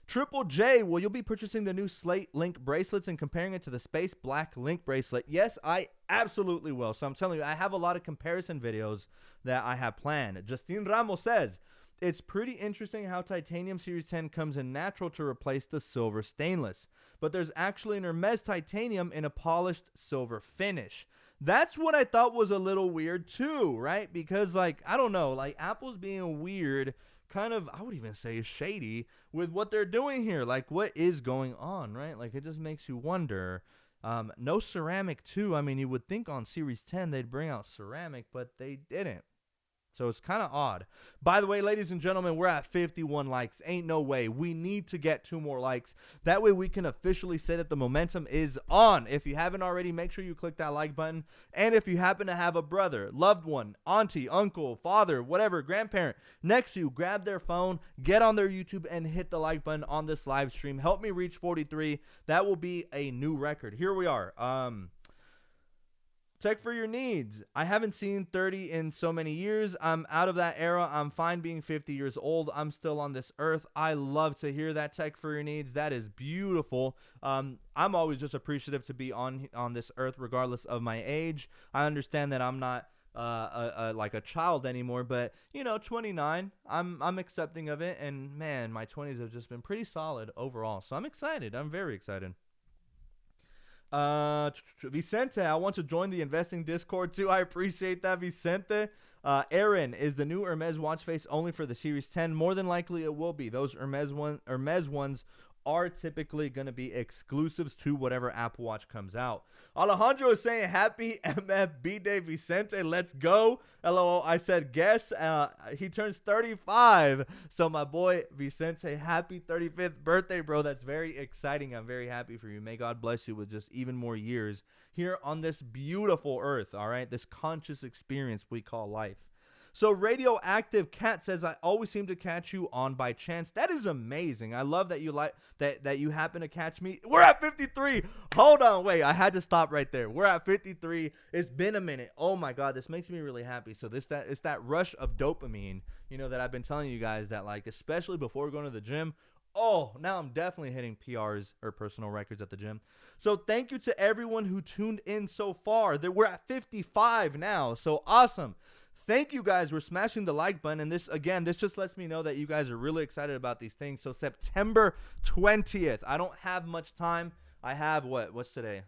S1: Triple J, will you be purchasing the new Slate Link bracelets and comparing it to the Space Black Link bracelet? Yes, I absolutely will. So I'm telling you, I have a lot of comparison videos that I have planned. Justine Ramos says, it's pretty interesting how Titanium Series 10 comes in natural to replace the silver stainless, but there's actually an Hermes Titanium in a polished silver finish. That's what I thought was a little weird too, right? Because, like, I don't know, like, Apple's being weird, kind of, I would even say shady with what they're doing here. Like, what is going on, right? Like, it just makes you wonder. No ceramic too. I mean, you would think on Series 10 they'd bring out ceramic, but they didn't. So it's kind of odd. By the way, ladies and gentlemen, we're at 51 likes. Ain't no way. We need to get 2 more likes. That way we can officially say that the momentum is on. If you haven't already, make sure you click that like button. And if you happen to have a brother, loved one, auntie, uncle, father, whatever, grandparent next to you, grab their phone, get on their YouTube, and hit the like button on this live stream. Help me reach 43. That will be a new record. Here we are. Tech for your needs. I haven't seen 30 in so many years. I'm out of that era. I'm fine being 50 years old. I'm still on this earth. I love to hear that, Tech for your needs. That is beautiful. I'm always just appreciative to be on this earth regardless of my age. I understand that I'm not like a child anymore, but you know, 29, I'm accepting of it, and man, my 20s have just been pretty solid overall. So I'm excited. I'm very excited. Vicente, I want to join the investing Discord too. I appreciate that, Vicente. Aaron, is the new Hermes watch face only for the Series 10? More than likely it will be. Those Hermes ones are typically going to be exclusives to whatever Apple Watch comes out. Alejandro is saying happy MFB Day, Vicente. Let's go. LOL. I said guess. He turns 35. So my boy Vicente, happy 35th birthday, bro. That's very exciting. I'm very happy for you. May God bless you with just even more years here on this beautiful earth. All right. This conscious experience we call life. So Radioactive Cat says, I always seem to catch you on by chance. That is amazing. I love that you like that you happen to catch me. We're at 53. Hold on. Wait, I had to stop right there. We're at 53. It's been a minute. Oh my God, this makes me really happy. So it's that rush of dopamine, you know, that I've been telling you guys that, like, especially before going to the gym. Oh, now I'm definitely hitting PRs or personal records at the gym. So thank you to everyone who tuned in so far. We're at 55 now. So awesome. Thank you guys. We're smashing the like button. And this just lets me know that you guys are really excited about these things. So September 20th. I don't have much time. I have what's today?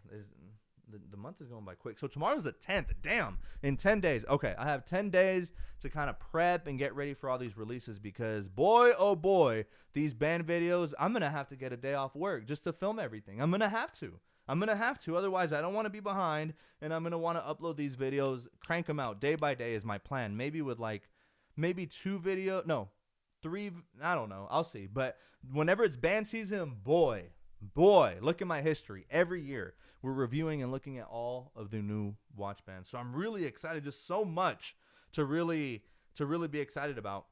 S1: The month is going by quick. So tomorrow's the 10th. Damn. In 10 days. Okay. I have 10 days to kind of prep and get ready for all these releases because boy, oh boy, these band videos, I'm going to have to get a day off work just to film everything. I'm going to have to. Otherwise, I don't want to be behind, and I'm going to want to upload these videos, crank them out day by day is my plan. Maybe with maybe 3, I don't know. I'll see. But whenever it's band season, boy, look at my history. Every year, we're reviewing and looking at all of the new watch bands. So I'm really excited, just so much to really be excited about.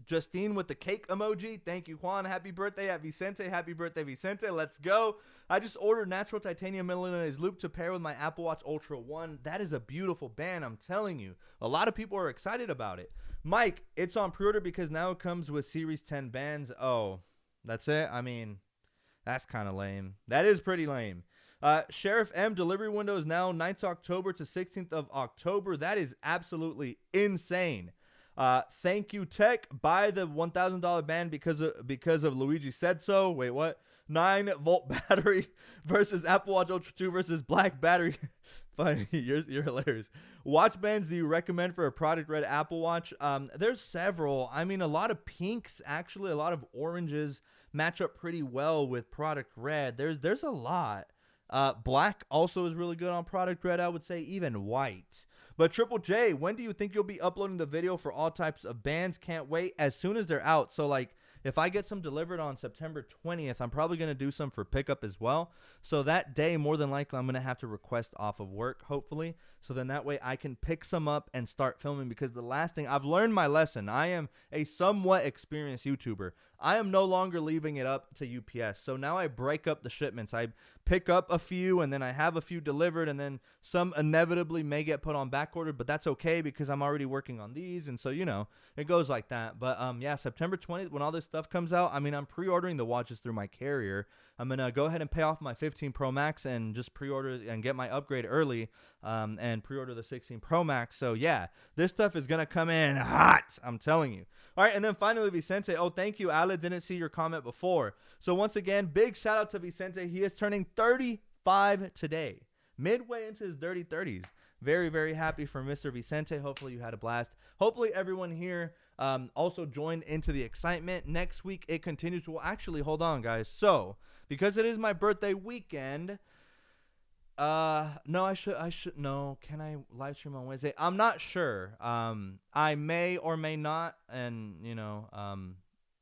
S1: Justine with the cake emoji. Thank you, Juan. Happy birthday at Vicente. Happy birthday, Vicente. Let's go. I just ordered natural titanium Milanese loop to pair with my Apple Watch Ultra 1. That is a beautiful band, I'm telling you. A lot of people are excited about it. Mike, it's on pre-order because now it comes with Series 10 bands. Oh, that's it? I mean, that's kind of lame. That is pretty lame. Sheriff M, delivery window is now 9th October to 16th of October. That is absolutely insane. Thank you, Tech. Buy the $1,000 band because of Luigi said so. Wait, what? 9-volt battery versus Apple Watch Ultra 2 versus black battery. Funny, you're hilarious. Watch bands do you recommend for a product red Apple Watch? There's several. I mean, a lot of pinks, actually, a lot of oranges match up pretty well with product red. There's a lot. Black also is really good on product red, I would say, even white. But Triple J, when do you think you'll be uploading the video for all types of bands? Can't wait. As soon as they're out. So, like, if I get some delivered on September 20th, I'm probably going to do some for pickup as well. So that day, more than likely, I'm going to have to request off of work, hopefully. So then that way I can pick some up and start filming, because the last thing, I've learned my lesson. I am a somewhat experienced YouTuber. I am no longer leaving it up to UPS. So now I break up the shipments. I pick up a few, and then I have a few delivered, and then some inevitably may get put on back order, but that's okay because I'm already working on these. And so, you know, it goes like that. But yeah, September 20th, when all this stuff comes out, I mean, I'm pre-ordering the watches through my carrier. I'm going to go ahead and pay off my 15 Pro Max and just pre-order and get my upgrade early, and pre-order the 16 Pro Max. So yeah, this stuff is going to come in hot, I'm telling you. All right, and then finally, Vicente. Oh, thank you, Ale. Didn't see your comment before. So once again, big shout out to Vicente. He is turning 35 today, midway into his dirty 30s. Very, very happy for Mr. Vicente. Hopefully you had a blast. Hopefully everyone here also joined into the excitement. Next week it continues. Well, actually, hold on, guys. So because it is my birthday weekend, no, I should no. Can I live stream on Wednesday? I'm not sure. I may or may not, and you know,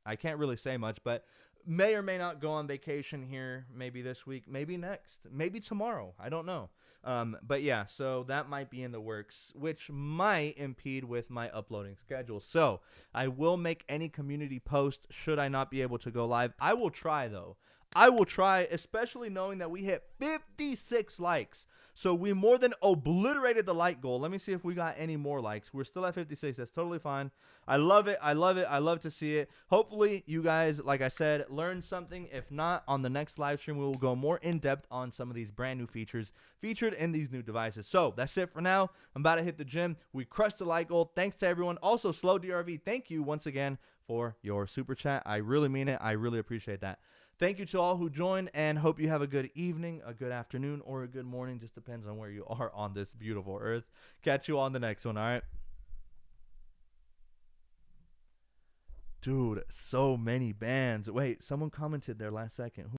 S1: I can't really say much, but may or may not go on vacation here. Maybe this week, maybe next, maybe tomorrow. I don't know. But yeah, so that might be in the works, which might impede with my uploading schedule. So I will make any community post should I not be able to go live. I will try though. I will try, especially knowing that we hit 56 likes. So we more than obliterated the like goal. Let me see if we got any more likes. We're still at 56. That's totally fine. I love it. I love it. I love to see it. Hopefully you guys, like I said, learned something. If not, on the next live stream, we will go more in depth on some of these brand new features featured in these new devices. So that's it for now. I'm about to hit the gym. We crushed the like goal. Thanks to everyone. Also, Slow DRV, thank you once again for your super chat. I really mean it. I really appreciate that. Thank you to all who joined, and hope you have a good evening, a good afternoon, or a good morning. Just depends on where you are on this beautiful earth. Catch you on the next one, all right? Dude, so many bands. Wait, someone commented there last second.